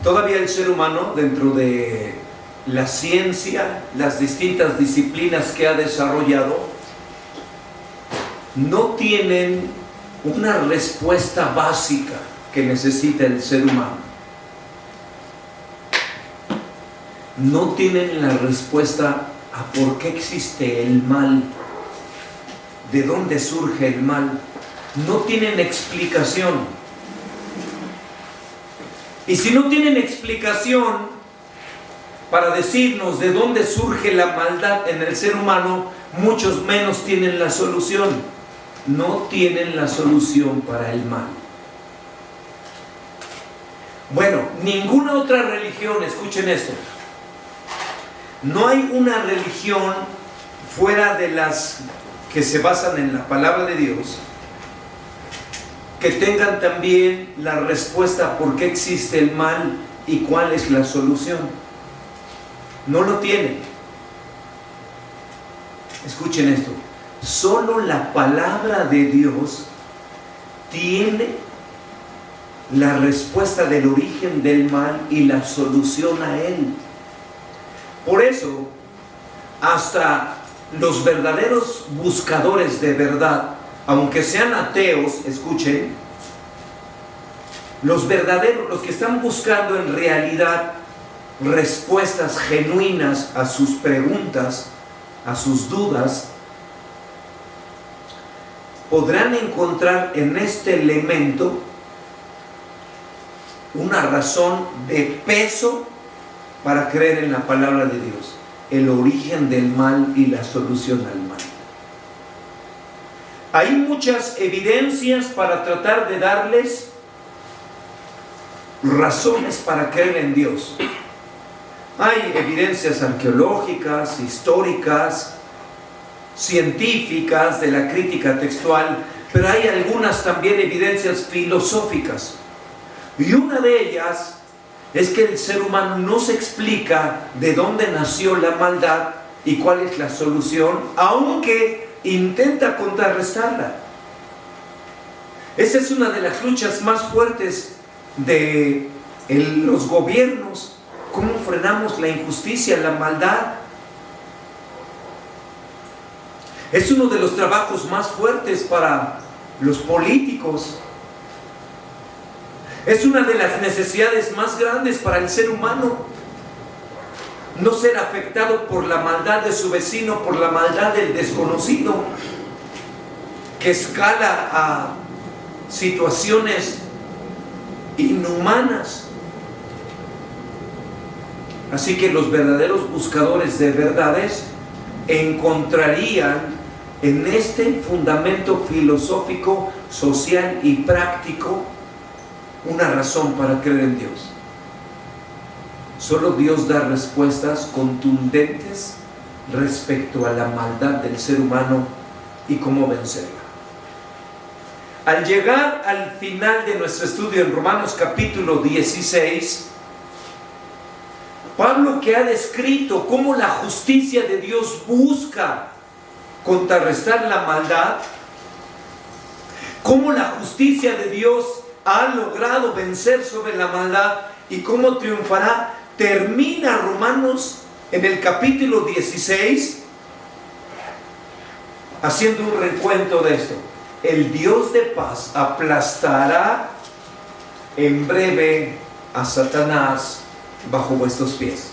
Todavía el ser humano, dentro de la ciencia, las distintas disciplinas que ha desarrollado, no tienen una respuesta básica que necesita el ser humano. No tienen la respuesta a por qué existe el mal, de dónde surge el mal. No tienen explicación. Y si no tienen explicación para decirnos de dónde surge la maldad en el ser humano, muchos menos tienen la solución. No tienen la solución para el mal. Bueno, ninguna otra religión, escuchen esto, no hay una religión fuera de las que se basan en la palabra de Dios que tengan también la respuesta a por qué existe el mal y cuál es la solución. No lo tienen. Escuchen esto. Solo la palabra de Dios tiene la respuesta del origen del mal y la solución a él. Por eso, hasta los verdaderos buscadores de verdad, aunque sean ateos, escuchen, los verdaderos, los que están buscando en realidad respuestas genuinas a sus preguntas, a sus dudas, podrán encontrar en este elemento una razón de peso para creer en la palabra de Dios, el origen del mal y la solución al mal. Hay muchas evidencias para tratar de darles razones para creer en Dios. Hay evidencias arqueológicas, históricas, científicas, de la crítica textual, pero hay algunas también evidencias filosóficas. Y una de ellas es que el ser humano no se explica de dónde nació la maldad y cuál es la solución, aunque intenta contrarrestarla. Esa es una de las luchas más fuertes de los gobiernos. ¿Cómo frenamos la injusticia, la maldad? Es uno de los trabajos más fuertes para los políticos. Es una de las necesidades más grandes para el ser humano. No ser afectado por la maldad de su vecino, por la maldad del desconocido, que escala a situaciones inhumanas. Así que los verdaderos buscadores de verdades encontrarían en este fundamento filosófico, social y práctico una razón para creer en Dios. Solo Dios da respuestas contundentes respecto a la maldad del ser humano y cómo vencerla. Al llegar al final de nuestro estudio en Romanos capítulo 16, Pablo, que ha descrito cómo la justicia de Dios busca contrarrestar la maldad, cómo la justicia de Dios ha logrado vencer sobre la maldad y cómo triunfará, termina Romanos en el capítulo 16 haciendo un recuento de esto. El Dios de paz aplastará en breve a Satanás bajo vuestros pies.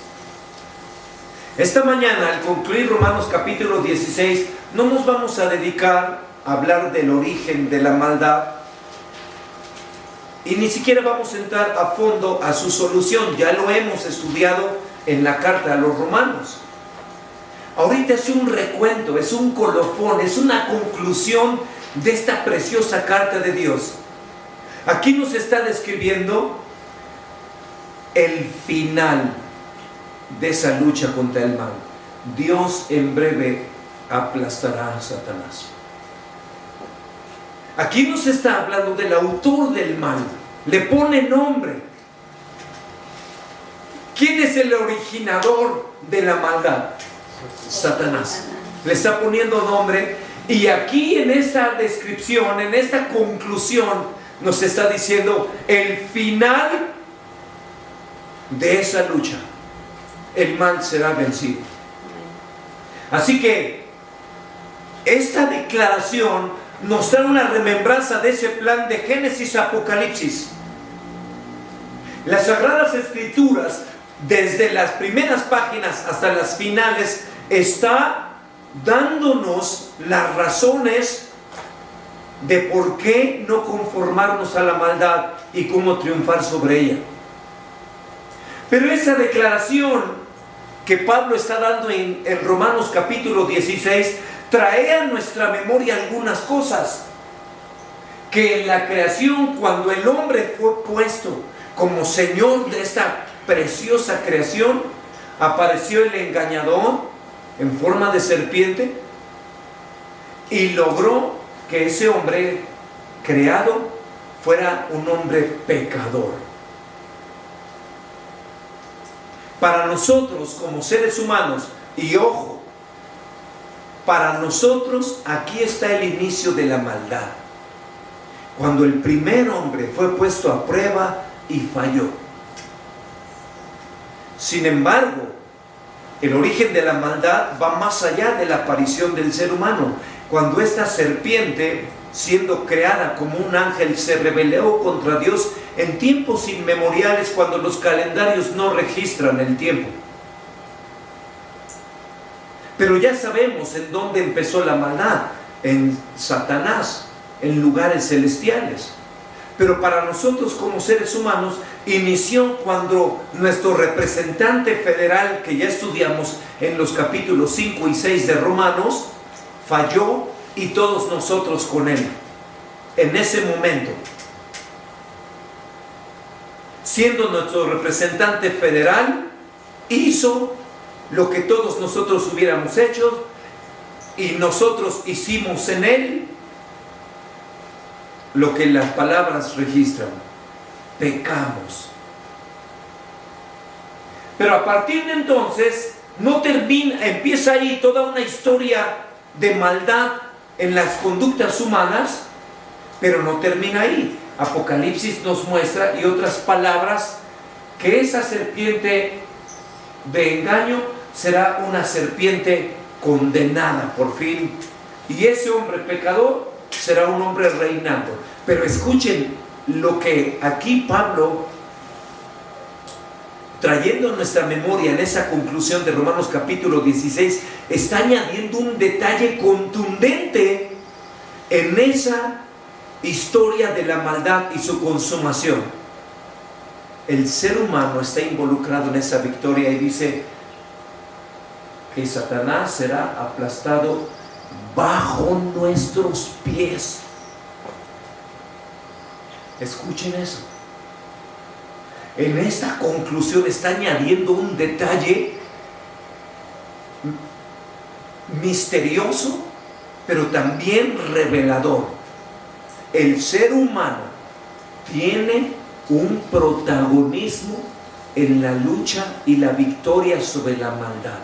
Esta mañana, al concluir Romanos capítulo 16, no nos vamos a dedicar a hablar del origen de la maldad y ni siquiera vamos a entrar a fondo a su solución. Ya lo hemos estudiado en la carta a los romanos. Ahorita es un recuento, es un colofón, es una conclusión de esta preciosa carta de Dios. Aquí nos está describiendo el final de esa lucha contra el mal. Dios en breve aplastará a Satanás. Aquí nos está hablando del autor del mal. Le pone nombre. ¿Quién es el originador de la maldad? Satanás. Le está poniendo nombre. Y aquí en esta descripción, en esta conclusión, nos está diciendo el final de esa lucha, el mal será vencido. Así que esta declaración nos da una remembranza de ese plan de Génesis a Apocalipsis. Las Sagradas Escrituras, desde las primeras páginas hasta las finales, está dándonos las razones de por qué no conformarnos a la maldad y cómo triunfar sobre ella. Pero esa declaración que Pablo está dando en Romanos capítulo 16 trae a nuestra memoria algunas cosas que en la creación, cuando el hombre fue puesto como señor de esta preciosa creación, apareció el engañador en forma de serpiente y logró que ese hombre creado fuera un hombre pecador. Para nosotros como seres humanos, y ojo, para nosotros aquí está el inicio de la maldad. Cuando el primer hombre fue puesto a prueba y falló. Sin embargo, el origen de la maldad va más allá de la aparición del ser humano. Cuando esta serpiente, siendo creada como un ángel, se rebeló contra Dios en tiempos inmemoriales, cuando los calendarios no registran el tiempo. Pero ya sabemos en dónde empezó la maldad: en Satanás, en lugares celestiales. Pero para nosotros como seres humanos, inició cuando nuestro representante federal, que ya estudiamos en los capítulos 5 y 6 de Romanos, falló, y todos nosotros con él. En ese momento, siendo nuestro representante federal, hizo lo que todos nosotros hubiéramos hecho, y nosotros hicimos en él lo que las palabras registran: pecamos. Pero a partir de entonces no termina, empieza ahí toda una historia de maldad en las conductas humanas, pero no termina ahí. Apocalipsis nos muestra, y otras palabras, que esa serpiente de engaño será una serpiente condenada por fin, y ese hombre pecador será un hombre reinando. Pero escuchen lo que aquí Pablo, trayendo a nuestra memoria en esa conclusión de Romanos capítulo 16, está añadiendo un detalle contundente en esa historia de la maldad y su consumación. El ser humano está involucrado en esa victoria, y dice que Satanás será aplastado bajo nuestros pies. Escuchen eso. En esta conclusión está añadiendo un detalle misterioso, pero también revelador. El ser humano tiene un protagonismo en la lucha y la victoria sobre la maldad.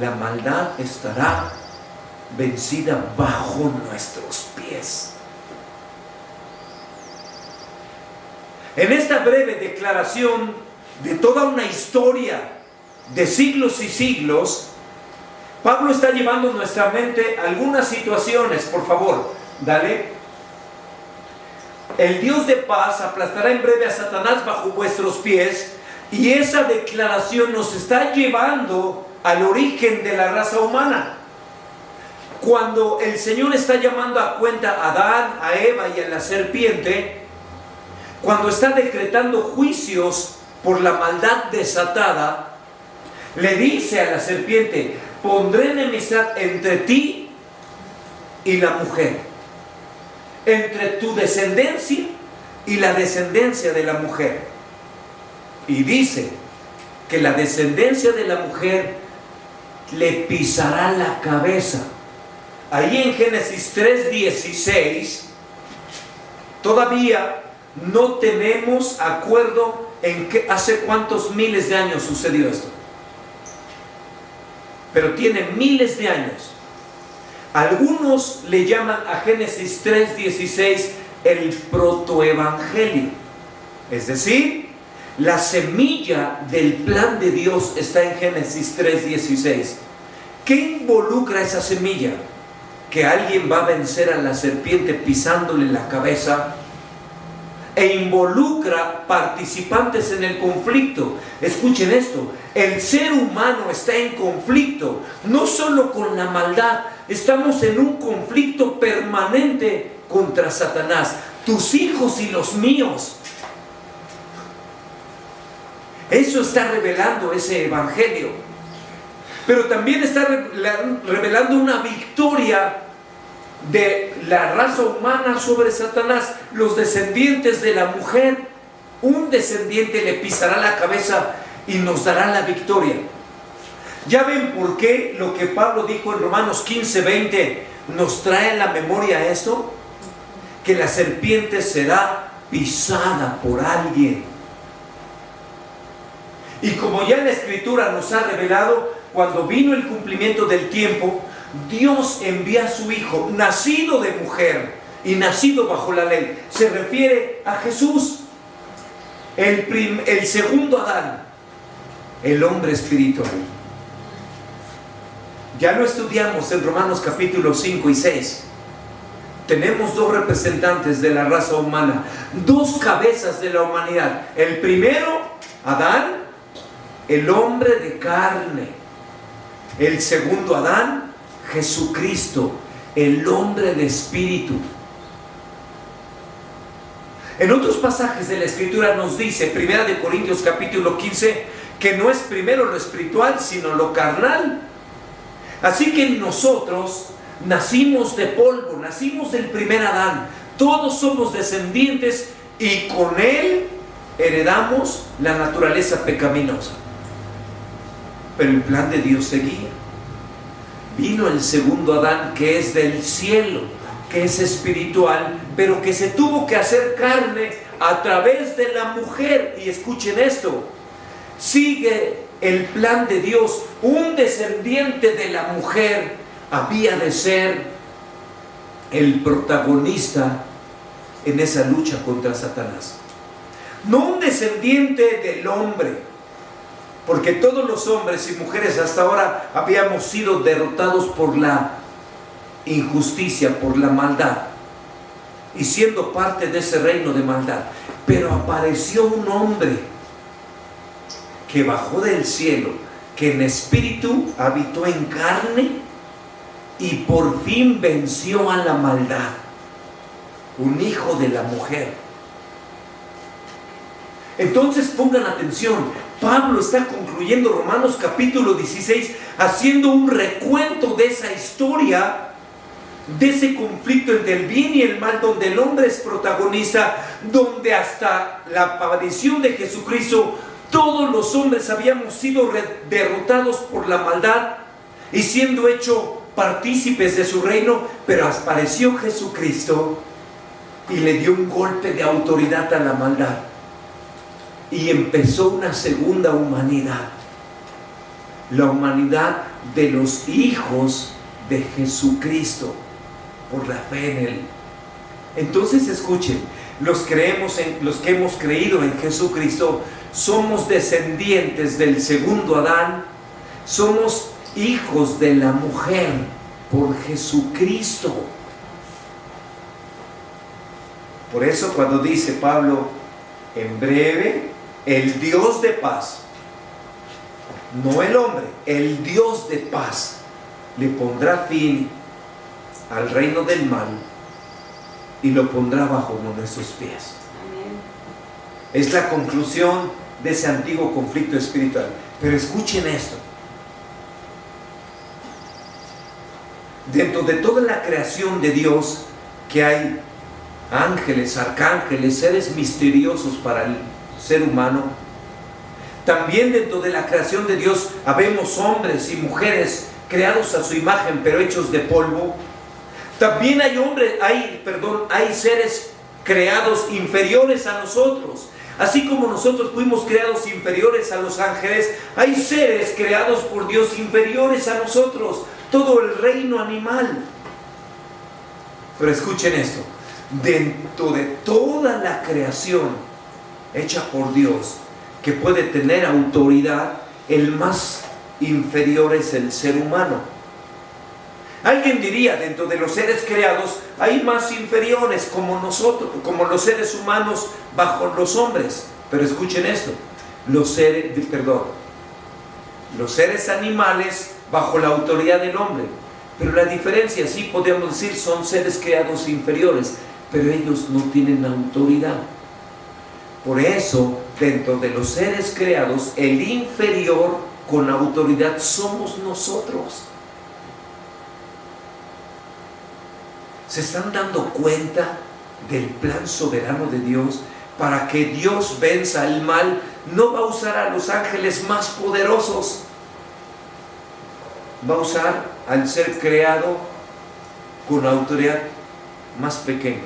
La maldad estará vencida bajo nuestros pies. En esta breve declaración de toda una historia de siglos y siglos, Pablo está llevando a nuestra mente algunas situaciones. Por favor, dale. El Dios de paz aplastará en breve a Satanás bajo vuestros pies. Y esa declaración nos está llevando al origen de la raza humana. Cuando el Señor está llamando a cuenta a Adán, a Eva y a la serpiente, cuando está decretando juicios por la maldad desatada, le dice a la serpiente: pondré enemistad entre ti y la mujer, entre tu descendencia y la descendencia de la mujer. Y dice que la descendencia de la mujer le pisará la cabeza. Ahí en Génesis 3:16 todavía no tenemos acuerdo en que hace cuántos miles de años sucedió esto, pero tiene miles de años. Algunos le llaman a Génesis 3:16 el protoevangelio, es decir, La semilla del plan de Dios está en Génesis 3:16. ¿Qué involucra esa semilla? Que alguien va a vencer a la serpiente pisándole la cabeza, e involucra participantes en el conflicto. Escuchen esto, el ser humano está en conflicto, no solo con la maldad, estamos en un conflicto permanente contra Satanás, tus hijos y los míos. Eso está revelando ese evangelio, pero también está revelando una victoria de la raza humana sobre Satanás. Los descendientes de la mujer, un descendiente le pisará la cabeza y nos dará la victoria. Ya ven por qué lo que Pablo dijo en Romanos 15:20 nos trae a la memoria esto, que la serpiente será pisada por alguien. Y como ya la Escritura nos ha revelado, cuando vino el cumplimiento del tiempo, Dios envía a su Hijo, nacido de mujer y nacido bajo la ley. Se refiere a Jesús, el segundo Adán, el hombre espiritual. Ya lo estudiamos en Romanos capítulo 5 y 6. Tenemos dos representantes de la raza humana, dos cabezas de la humanidad. El primero, Adán, el hombre de carne. El segundo Adán, Jesucristo, el hombre de espíritu. En otros pasajes de la Escritura nos dice, 1 Corintios capítulo 15, que no es primero lo espiritual, sino lo carnal. Así que nosotros nacimos de polvo, nacimos del primer Adán. Todos somos descendientes y con él heredamos la naturaleza pecaminosa. Pero el plan de Dios seguía. Vino el segundo Adán, que es del cielo, que es espiritual, pero que se tuvo que hacer carne a través de la mujer. Y escuchen esto, sigue el plan de Dios. Un descendiente de la mujer había de ser el protagonista en esa lucha contra Satanás. No un descendiente del hombre, porque todos los hombres y mujeres hasta ahora habíamos sido derrotados por la injusticia, por la maldad, y siendo parte de ese reino de maldad. Pero apareció un hombre que bajó del cielo, que en espíritu habitó en carne y por fin venció a la maldad. Un hijo de la mujer. Entonces pongan atención, Pablo está concluyendo Romanos capítulo 16 haciendo un recuento de esa historia, de ese conflicto entre el bien y el mal, donde el hombre es protagonista, donde hasta la aparición de Jesucristo todos los hombres habíamos sido derrotados por la maldad y siendo hechos partícipes de su reino, pero apareció Jesucristo y le dio un golpe de autoridad a la maldad. Y empezó una segunda humanidad, la humanidad de los hijos de Jesucristo, por la fe en Él. Entonces escuchen, los que hemos creído en Jesucristo, somos descendientes del segundo Adán, somos hijos de la mujer por Jesucristo. Por eso cuando dice Pablo, en breve, el Dios de paz, no el hombre, el Dios de paz, le pondrá fin al reino del mal y lo pondrá bajo nuestros pies. Amén. Es la conclusión de ese antiguo conflicto espiritual. Pero escuchen esto. Dentro de toda la creación de Dios, que hay ángeles, arcángeles, seres misteriosos para el ser humano, también dentro de la creación de Dios habemos hombres y mujeres creados a su imagen pero hechos de polvo. También hay seres creados inferiores a nosotros. Así como nosotros fuimos creados inferiores a los ángeles, hay seres creados por Dios inferiores a nosotros, todo el reino animal. Pero escuchen esto, dentro de toda la creación hecha por Dios, que puede tener autoridad, el más inferior es el ser humano. Alguien diría, dentro de los seres creados hay más inferiores como nosotros, como los seres humanos bajo los hombres. Pero escuchen esto, los seres animales bajo la autoridad del hombre. Pero la diferencia, sí podemos decir, son seres creados inferiores, pero ellos no tienen autoridad. Por eso, dentro de los seres creados, el inferior con autoridad somos nosotros. ¿Se están dando cuenta del plan soberano de Dios? Para que Dios venza el mal, no va a usar a los ángeles más poderosos, va a usar al ser creado con autoridad más pequeña,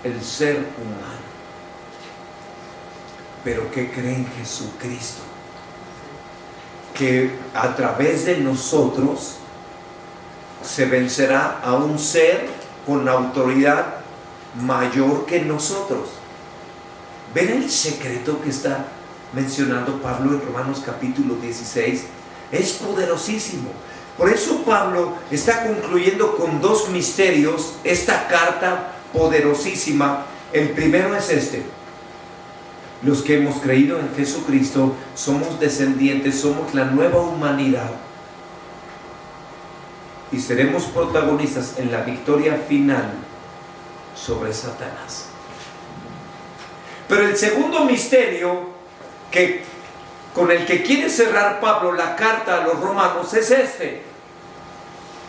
el ser humano. Pero ¿qué cree en Jesucristo? Que a través de nosotros se vencerá a un ser con autoridad mayor que nosotros. ¿Ven el secreto que está mencionando Pablo en Romanos capítulo 16? Es poderosísimo. Por eso Pablo está concluyendo con dos misterios esta carta poderosísima. El primero es este: los que hemos creído en Jesucristo somos descendientes, somos la nueva humanidad y seremos protagonistas en la victoria final sobre Satanás. Pero el segundo misterio con el que quiere cerrar Pablo la carta a los romanos es este: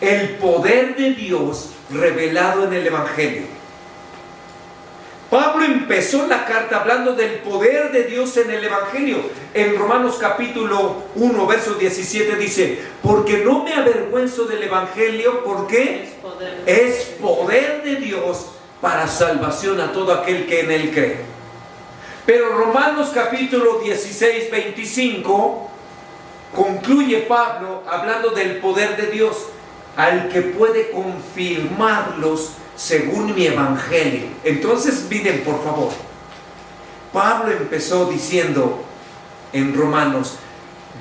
el poder de Dios revelado en el Evangelio. Pablo empezó la carta hablando del poder de Dios en el Evangelio. En Romanos capítulo 1, verso 17 dice: porque no me avergüenzo del Evangelio, porque es poder de Dios para salvación a todo aquel que en él cree. Pero Romanos capítulo 16, 25 concluye Pablo hablando del poder de Dios, al que puede confirmarlos según mi evangelio. Entonces miren, por favor, Pablo empezó diciendo en Romanos: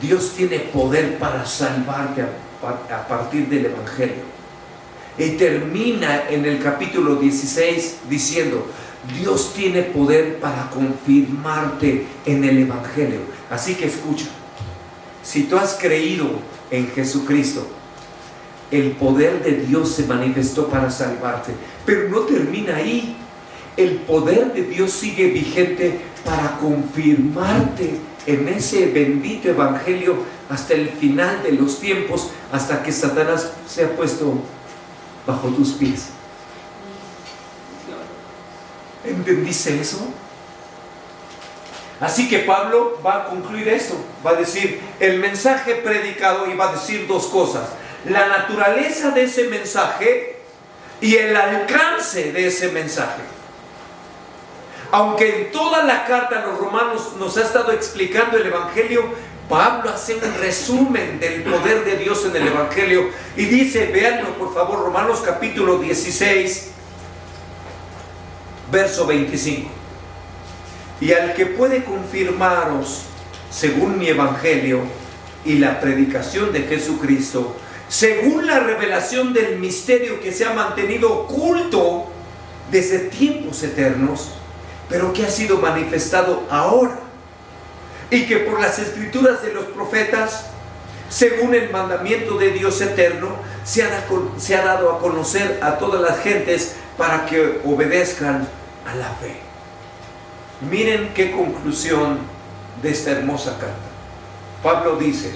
Dios tiene poder para salvarte a partir del evangelio. Y termina en el capítulo 16 diciendo: Dios tiene poder para confirmarte en el evangelio. Así que escucha, si tú has creído en Jesucristo, el poder de Dios se manifestó para salvarte. Pero no termina ahí. El poder de Dios sigue vigente para confirmarte en ese bendito evangelio hasta el final de los tiempos, hasta que Satanás sea puesto bajo tus pies. ¿Entendiste eso? Así que Pablo va a concluir esto. Va a decir el mensaje predicado, y va a decir dos cosas: la naturaleza de ese mensaje y el alcance de ese mensaje. Aunque en toda la carta a los romanos nos ha estado explicando el evangelio, Pablo hace un resumen del poder de Dios en el evangelio y dice, véanlo por favor, Romanos capítulo 16, verso 25: y al que puede confirmaros según mi evangelio y la predicación de Jesucristo, según la revelación del misterio que se ha mantenido oculto desde tiempos eternos, pero que ha sido manifestado ahora, y que por las escrituras de los profetas, según el mandamiento de Dios eterno, se ha dado a conocer a todas las gentes para que obedezcan a la fe. Miren qué conclusión de esta hermosa carta. Pablo dice: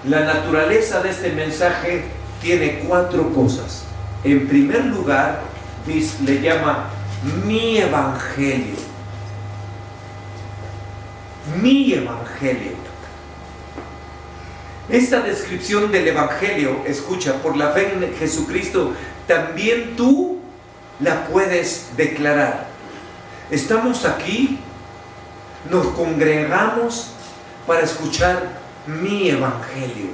la naturaleza de este mensaje tiene cuatro cosas. En primer lugar, le llama mi evangelio. Mi evangelio. Esta descripción del evangelio, escucha, por la fe en Jesucristo, también tú la puedes declarar. Estamos aquí, nos congregamos para escuchar mi evangelio.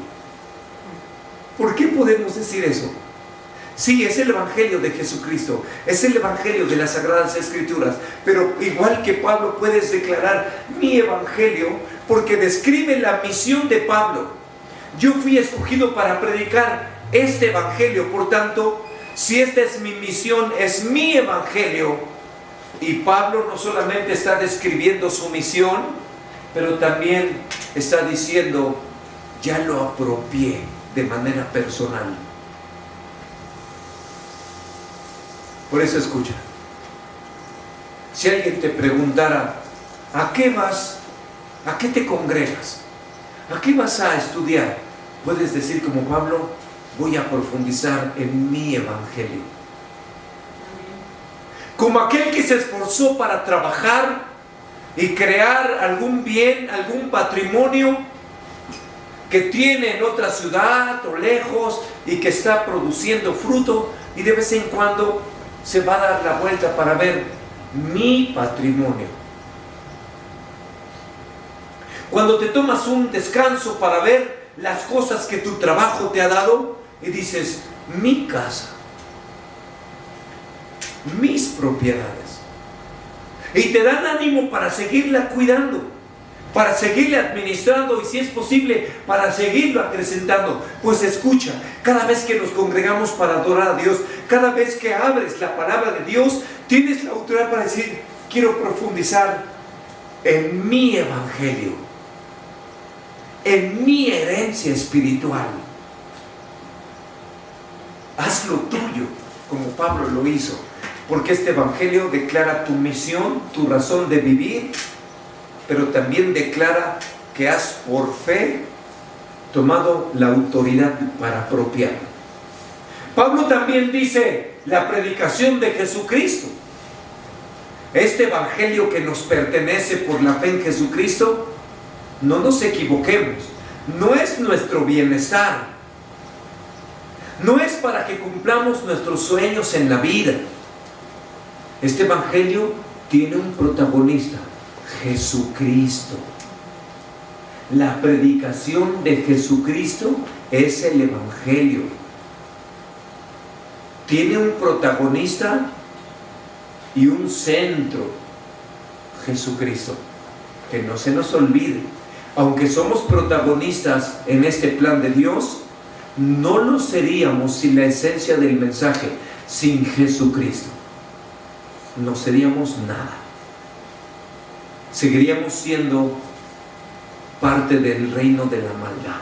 ¿Por qué podemos decir eso? Sí, es el Evangelio de Jesucristo, es el Evangelio de las Sagradas Escrituras, pero igual que Pablo puedes declarar mi Evangelio porque describe la misión de Pablo. Yo fui escogido para predicar este Evangelio, por tanto, si esta es mi misión, es mi Evangelio. Y Pablo no solamente está describiendo su misión, pero también está diciendo, ya lo apropié de manera personal. Por eso escucha. Si alguien te preguntara, ¿a qué vas? ¿A qué te congregas? ¿A qué vas a estudiar? Puedes decir como Pablo, voy a profundizar en mi Evangelio. Como aquel que se esforzó para trabajar y crear algún bien, algún patrimonio que tiene en otra ciudad o lejos y que está produciendo fruto, y de vez en cuando se va a dar la vuelta para ver mi patrimonio. Cuando te tomas un descanso para ver las cosas que tu trabajo te ha dado y dices, mi casa, mis propiedades, y te dan ánimo para seguirla cuidando, para seguirle administrando y si es posible para seguirlo acrecentando. Pues escucha, cada vez que nos congregamos para adorar a Dios, cada vez que abres la palabra de Dios, tienes la autoridad para decir, quiero profundizar en mi Evangelio, en mi herencia espiritual. Hazlo tuyo, como Pablo lo hizo, porque este Evangelio declara tu misión, tu razón de vivir, pero también declara que has por fe tomado la autoridad para apropiarlo. Pablo también dice la predicación de Jesucristo. Este Evangelio que nos pertenece por la fe en Jesucristo, no nos equivoquemos, no es nuestro bienestar, no es para que cumplamos nuestros sueños en la vida. Este Evangelio tiene un protagonista, Jesucristo. La predicación de Jesucristo es el Evangelio. Tiene un protagonista y un centro, Jesucristo. Que no se nos olvide, aunque somos protagonistas en este plan de Dios, no lo seríamos sin la esencia del mensaje, sin Jesucristo. No seríamos nada. Seguiríamos siendo parte del reino de la maldad.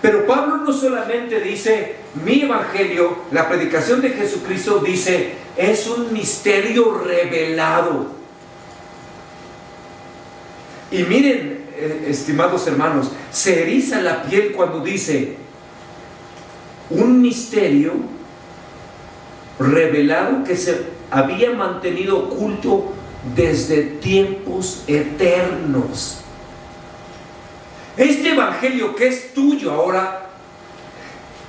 Pero Pablo no solamente dice mi Evangelio, la predicación de Jesucristo, dice es un misterio revelado. Y miren, estimados hermanos, se eriza la piel cuando dice un misterio revelado que se había mantenido oculto desde tiempos eternos. Este Evangelio que es tuyo ahora,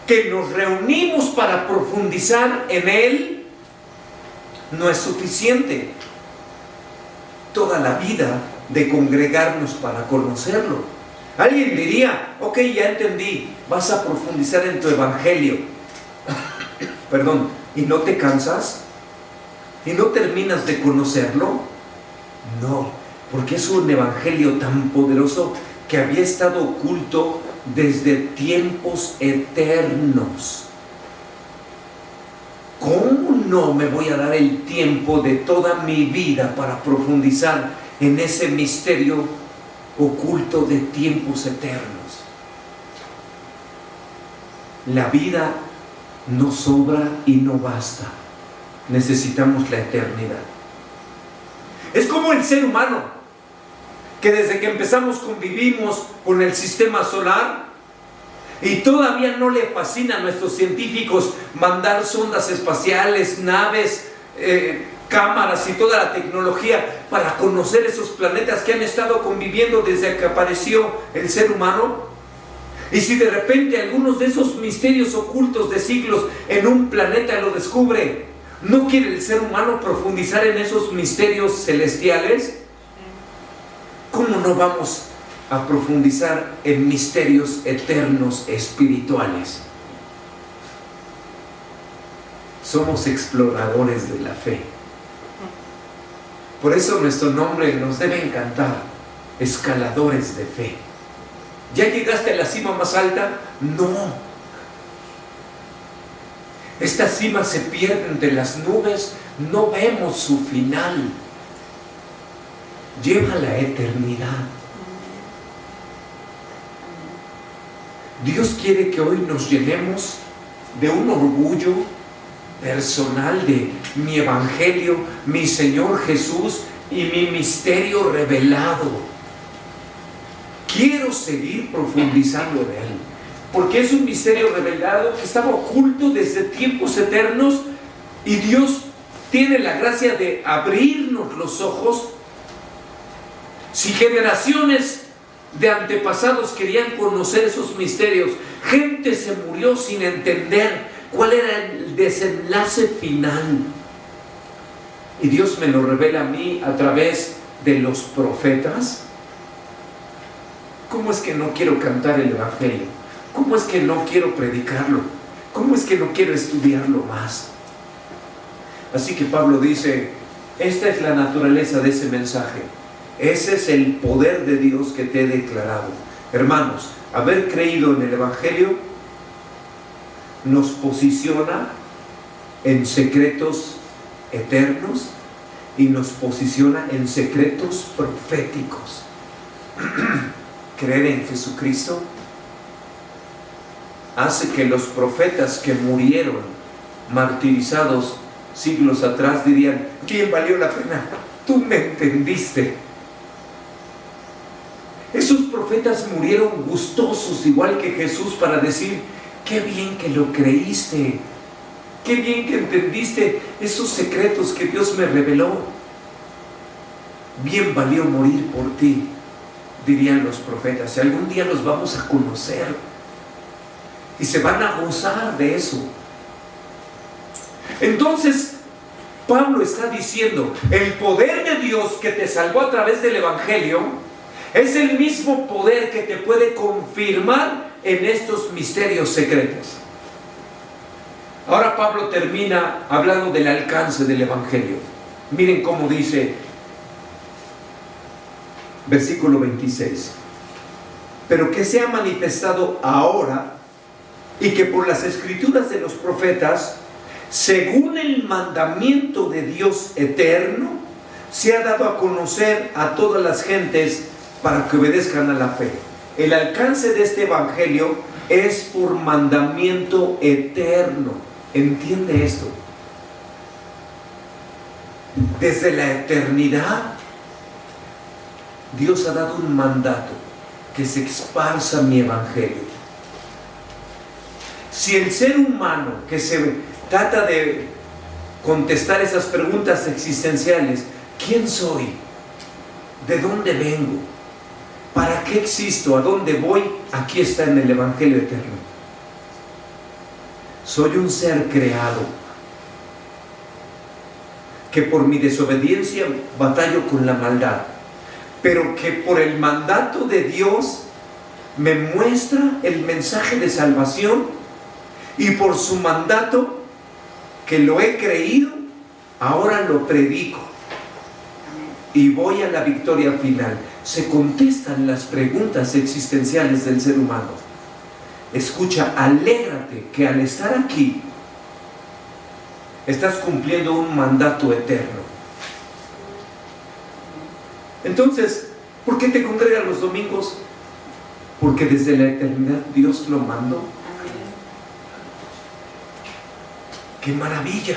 que nos reunimos para profundizar en él, no es suficiente. Toda la vida de congregarnos para conocerlo. Alguien diría, ok, ya entendí, vas a profundizar en tu Evangelio. Perdón, ¿y no te cansas? ¿Y no terminas de conocerlo? No, porque es un Evangelio tan poderoso que había estado oculto desde tiempos eternos. ¿Cómo no me voy a dar el tiempo de toda mi vida para profundizar en ese misterio oculto de tiempos eternos? La vida no sobra y no basta. Necesitamos la eternidad. Es como el ser humano, que desde que empezamos convivimos con el sistema solar y todavía no le fascina a nuestros científicos mandar sondas espaciales, naves, cámaras y toda la tecnología para conocer esos planetas que han estado conviviendo desde que apareció el ser humano. Y si de repente algunos de esos misterios ocultos de siglos en un planeta lo descubre, ¿no quiere el ser humano profundizar en esos misterios celestiales? ¿Cómo no vamos a profundizar en misterios eternos espirituales? somos exploradores de la fe. Por eso nuestro nombre nos debe encantar, escaladores de fe. ¿Ya llegaste a la cima más alta? No. Esta cima se pierde entre las nubes, no vemos su final. Lleva a la eternidad. Dios quiere que hoy nos llenemos de un orgullo personal de mi evangelio, mi Señor Jesús y mi misterio revelado. Quiero seguir profundizando en Él, porque es un misterio revelado que estaba oculto desde tiempos eternos y Dios tiene la gracia de abrirnos los ojos. Si generaciones de antepasados querían conocer esos misterios, gente se murió sin entender cuál era el desenlace final. Y Dios me lo revela a mí a través de los profetas. ¿Cómo es que no quiero cantar el Evangelio? ¿Cómo es que no quiero predicarlo? ¿Cómo es que no quiero estudiarlo más? Así que Pablo dice, esta es la naturaleza de ese mensaje. Ese es el poder de Dios que te he declarado. Hermanos, haber creído en el Evangelio nos posiciona en secretos eternos y nos posiciona en secretos proféticos. Creer en Jesucristo hace que los profetas que murieron martirizados siglos atrás dirían, bien valió la pena, tú me entendiste. Esos profetas murieron gustosos igual que Jesús para decir, qué bien que lo creíste, qué bien que entendiste esos secretos que Dios me reveló. Bien valió morir por ti, dirían los profetas, y algún día los vamos a conocer y se van a gozar de eso. Entonces Pablo está diciendo, el poder de Dios que te salvó a través del Evangelio es el mismo poder que te puede confirmar en estos misterios secretos. Ahora Pablo termina hablando del alcance del Evangelio. Miren cómo dice versículo 26. Pero que se ha manifestado ahora y que por las escrituras de los profetas, según el mandamiento de Dios eterno, se ha dado a conocer a todas las gentes para que obedezcan a la fe. El alcance de este evangelio es por mandamiento eterno. ¿Entiende esto? Desde la eternidad, Dios ha dado un mandato, que se esparza mi evangelio. Si el ser humano que se trata de contestar esas preguntas existenciales, ¿quién soy? ¿De dónde vengo? ¿Para qué existo? ¿A dónde voy? Aquí está en el Evangelio eterno. Soy un ser creado que por mi desobediencia batallo con la maldad, pero que por el mandato de Dios me muestra el mensaje de salvación, y por su mandato que lo he creído, ahora lo predico y voy a la victoria final. Se contestan las preguntas existenciales del ser humano. Escucha, alégrate que al estar aquí estás cumpliendo un mandato eterno. Entonces, ¿por qué te congregas los domingos? Porque desde la eternidad Dios lo mandó. ¡Qué maravilla!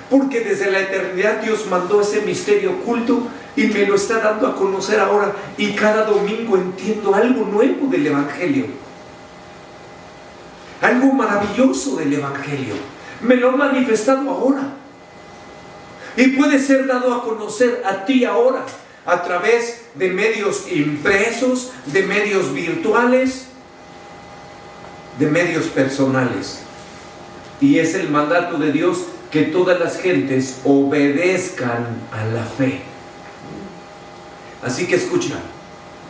Porque desde la eternidad Dios mandó ese misterio oculto y me lo está dando a conocer ahora, y cada domingo entiendo algo nuevo del Evangelio, algo maravilloso del Evangelio. Me lo ha manifestado ahora y puede ser dado a conocer a ti ahora a través de medios impresos, de medios virtuales, de medios personales. Y es el mandato de Dios que todas las gentes obedezcan a la fe. Así que escucha,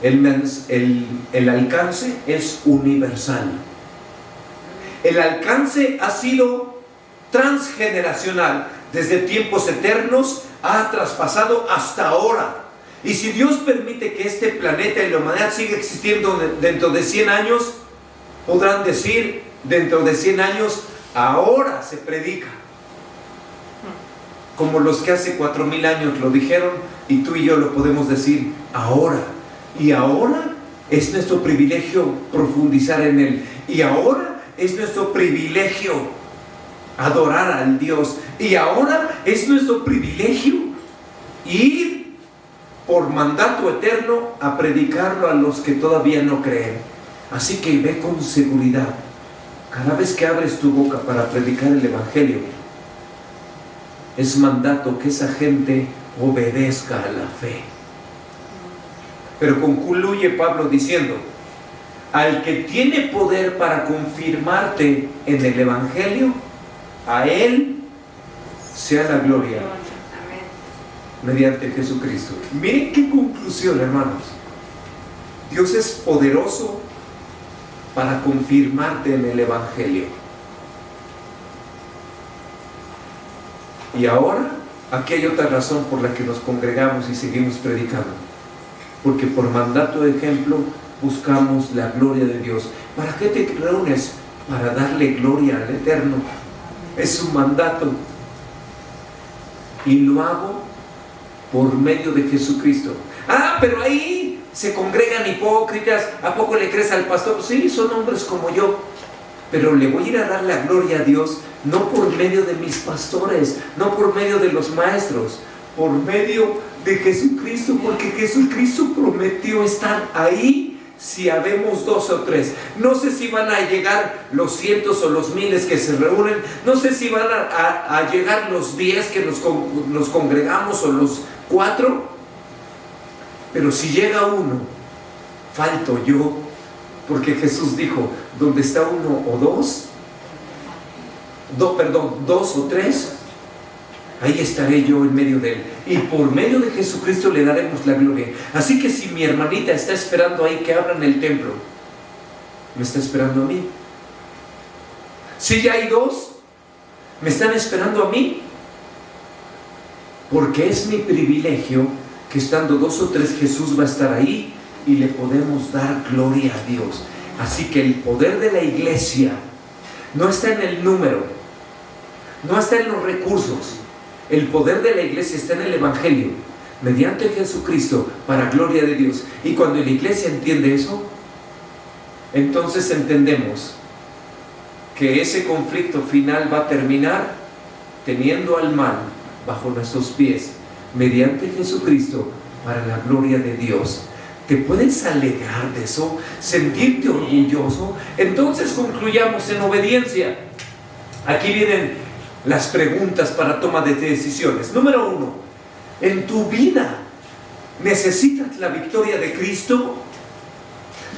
el alcance es universal. El alcance ha sido transgeneracional, desde tiempos eternos, ha traspasado hasta ahora. Y si Dios permite que este planeta y la humanidad siga existiendo dentro de 100 años, podrán decir dentro de 100 años, ahora se predica. Como los que hace 4000 años lo dijeron, y tú y yo lo podemos decir ahora. Y ahora es nuestro privilegio profundizar en Él. Y ahora es nuestro privilegio adorar al Dios. Y ahora es nuestro privilegio ir por mandato eterno a predicarlo a los que todavía no creen. Así que ve con seguridad. Cada vez que abres tu boca para predicar el Evangelio, es mandato que esa gente obedezca a la fe. Pero concluye Pablo diciendo: al que tiene poder para confirmarte en el Evangelio, a Él sea la gloria mediante Jesucristo. Miren qué conclusión, hermanos. Dios es poderoso para confirmarte en el Evangelio. Y ahora, aquí hay otra razón por la que nos congregamos y seguimos predicando. Porque por mandato de ejemplo buscamos la gloria de Dios. ¿Para qué te reúnes? Para darle gloria al Eterno. Es un mandato. Y lo hago por medio de Jesucristo. Ah, pero ahí se congregan hipócritas. ¿A poco le crees al pastor? Sí, son hombres como yo. Pero le voy a ir a dar la gloria a Dios, no por medio de mis pastores, no por medio de los maestros, por medio de Jesucristo, porque Jesucristo prometió estar ahí si habemos 2 o 3. No sé si van a llegar los cientos o los miles que se reúnen, no sé si van a llegar los 10 que nos congregamos o los 4, pero si llega uno, falto yo, porque Jesús dijo: donde está uno o dos, 2 o 3, ahí estaré yo en medio de él. Y por medio de Jesucristo le daremos la gloria. Así que si mi hermanita está esperando ahí que abran el templo, me está esperando a mí. Si ya hay 2, me están esperando a mí. Porque es mi privilegio que estando 2 o 3 Jesús va a estar ahí y le podemos dar gloria a Dios. Así que el poder de la iglesia no está en el número, no está en los recursos. El poder de la iglesia está en el Evangelio, mediante Jesucristo, para gloria de Dios. Y cuando la iglesia entiende eso, entonces entendemos que ese conflicto final va a terminar teniendo al mal bajo nuestros pies, mediante Jesucristo, para la gloria de Dios. ¿Te puedes alegrar de eso? ¿Sentirte orgulloso? Entonces concluyamos en obediencia. Aquí vienen las preguntas para toma de decisiones. Número 1. ¿En tu vida necesitas la victoria de Cristo?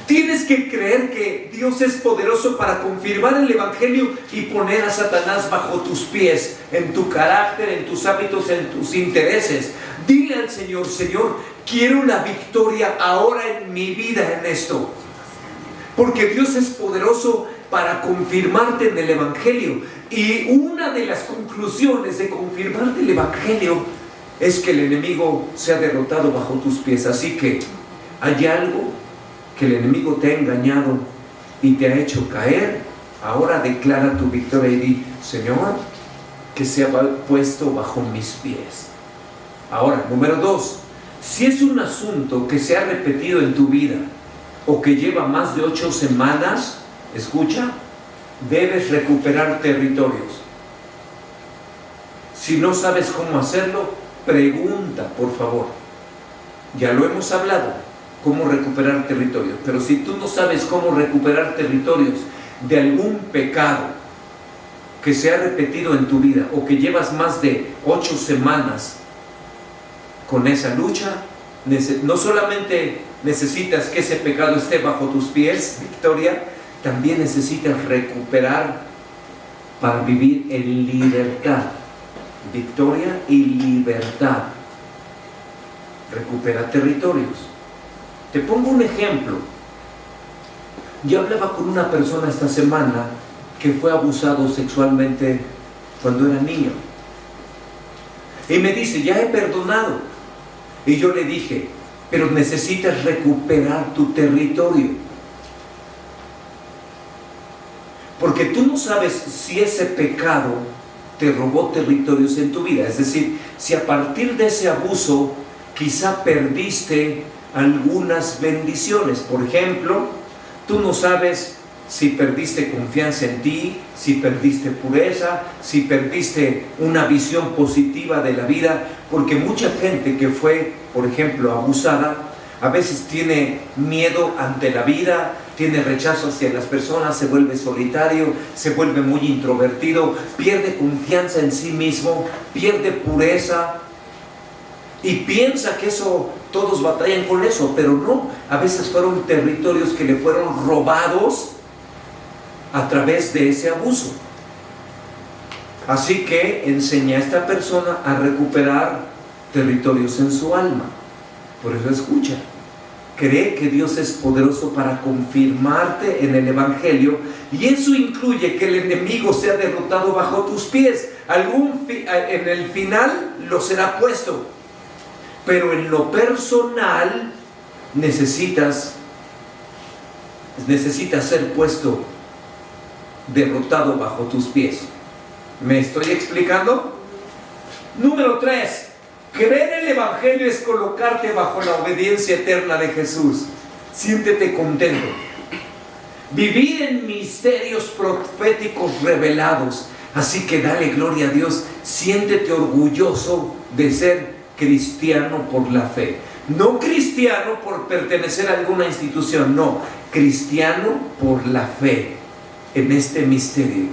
Tienes que creer que Dios es poderoso para confirmar el Evangelio y poner a Satanás bajo tus pies, en tu carácter, en tus hábitos, en tus intereses. Dile al Señor: Señor, quiero la victoria ahora en mi vida en esto. Porque Dios es poderoso para confirmarte en el Evangelio. Y una de las conclusiones de confirmarte el Evangelio es que el enemigo se ha derrotado bajo tus pies. Así que hay algo que el enemigo te ha engañado y te ha hecho caer. Ahora declara tu victoria y di: Señor, que sea puesto bajo mis pies. Ahora, número 2. Si es un asunto que se ha repetido en tu vida o que lleva más de 8 semanas, escucha, debes recuperar territorios. Si no sabes cómo hacerlo, pregunta, por favor. Ya lo hemos hablado, cómo recuperar territorios. Pero si tú no sabes cómo recuperar territorios de algún pecado que se ha repetido en tu vida o que llevas más de 8 semanas con esa lucha, no solamente necesitas que ese pecado esté bajo tus pies, victoria, también necesitas recuperar para vivir en libertad. Victoria y libertad. Recupera territorios. Te pongo un ejemplo. Yo hablaba con una persona esta semana que fue abusado sexualmente cuando era niño. Y me dice, ya he perdonado. Y yo le dije, pero necesitas recuperar tu territorio. Porque tú no sabes si ese pecado te robó territorios en tu vida. Es decir, si a partir de ese abuso quizá perdiste algunas bendiciones. Por ejemplo, tú no sabes si perdiste confianza en ti, si perdiste pureza, si perdiste una visión positiva de la vida, porque mucha gente que fue, por ejemplo, abusada, a veces tiene miedo ante la vida, tiene rechazo hacia las personas, se vuelve solitario, se vuelve muy introvertido, pierde confianza en sí mismo, pierde pureza y piensa que eso, todos batallan con eso, pero no, a veces fueron territorios que le fueron robados a través de ese abuso. Así que enseña a esta persona a recuperar territorios en su alma. Por eso escucha. Cree que Dios es poderoso para confirmarte en el Evangelio, y eso incluye que el enemigo sea derrotado bajo tus pies. En el final lo será puesto, pero en lo personal necesitas ser puesto, derrotado bajo tus pies. ¿Me estoy explicando? Número 3. Creer el Evangelio es colocarte bajo la obediencia eterna de Jesús. Siéntete contento. Vivir en misterios proféticos revelados. Así que dale gloria a Dios. Siéntete orgulloso de ser cristiano por la fe. No cristiano por pertenecer a alguna institución, no. Cristiano por la fe en este misterio.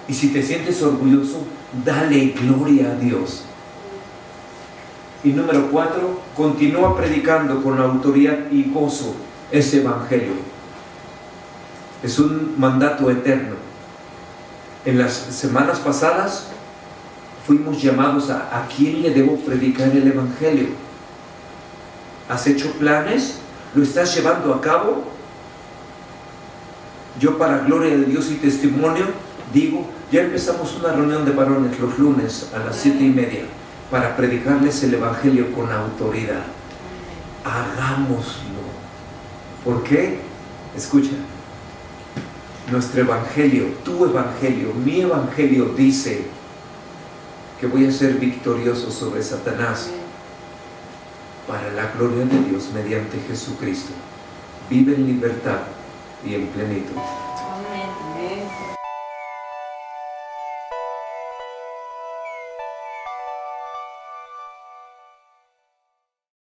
Y si te sientes orgulloso, dale gloria a Dios. Y número 4, continúa predicando con autoridad y gozo ese Evangelio. Es un mandato eterno. En las semanas pasadas fuimos llamados a quién le debo predicar el Evangelio. ¿Has hecho planes? ¿Lo estás llevando a cabo? Yo, para gloria de Dios y testimonio, digo, ya empezamos una reunión de varones los lunes a las 7:30 para predicarles el Evangelio con autoridad. Hagámoslo. ¿Por qué? Escucha. Nuestro Evangelio, tu Evangelio, mi Evangelio dice que voy a ser victorioso sobre Satanás para la gloria de Dios mediante Jesucristo. Vive en libertad y en plenitud.